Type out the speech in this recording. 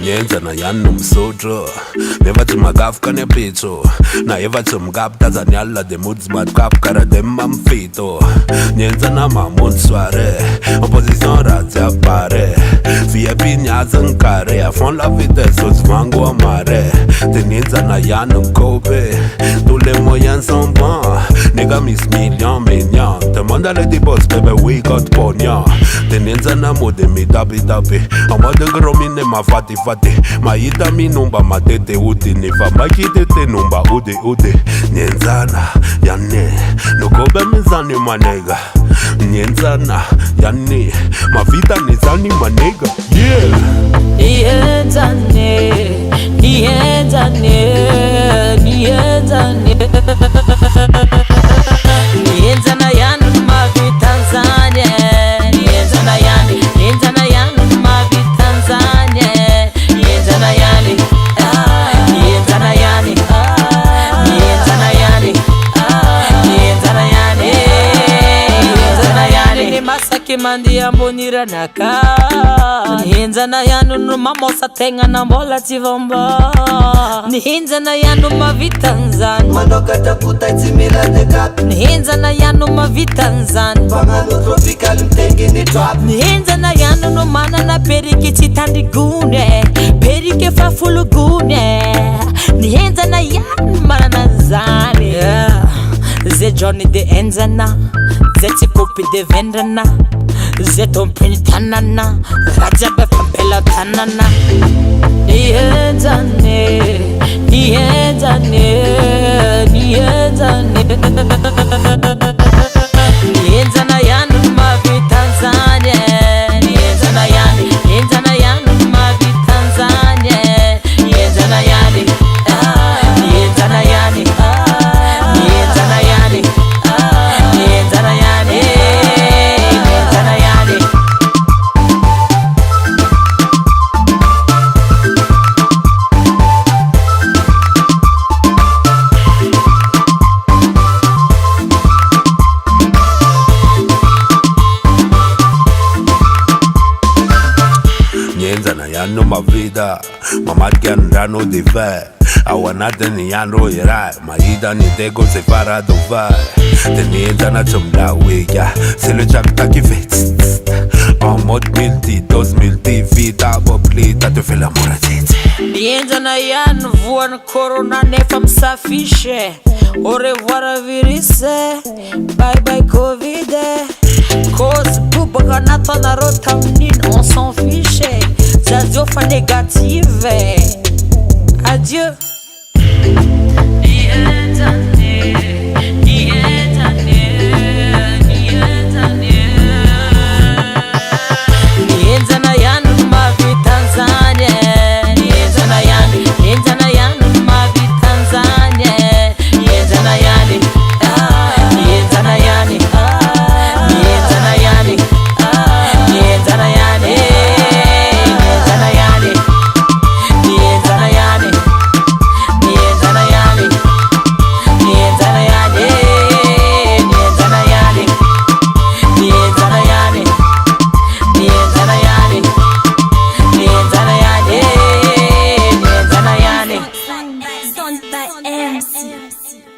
Nienzana yanomsotro nevathi makafka nepitso naye vathi mkaptazanyala de mudsmat kapkara de mamfito nienzana mamonsware opposition razi appare via pinyaza nkare a fond la vitesse aux vango amare te nienzana yanomkope tous les moyens sont bons nigga miss million mignon demande les dibos bébé we got pognon te nienzana mode mi tapi en mode gromine ma fati maita minumba matete uti niva makitete numba ude nienzana yane nukobe mizani manega nienzana yane mavita nizani manega nienzane nienzana yanu mavitanzane nienzana yani mavitanzane nienzana yani masaki mandi ambonira naka nienzana yanu numamosa tenga na mbola tivomba nienzana yanu mavitanzan manokata puta timira de cap nienzana yanu mavitanzan pangano tropical mtengi ni trap nienzana yanu numana na perike chitandi gune perike fafulu gune nienzana yanu maranazani ze Johnny de enzana ze tikopi de vendana ze tompeni tanana raja befampela tanana nienzane nienzana yanu mavitanzane nienzana yani mavitanzane nienzana yani nienzana yano mavida mamatkianrano dive awanateni yanro irai maida niteko separado vai te nienzana chomlawiya c'est le chakta qui fait en mode multi boplita te fait l'amour à titi nienzana yanu voana corona nefa msafishe au revoir virise bye bye covid cause boubaga natana rotamnine on s'en fiche zaziofa négative adieu nienzana yanu mavitanzane nienzana yani mavitanzane nienzana yani Son by MC.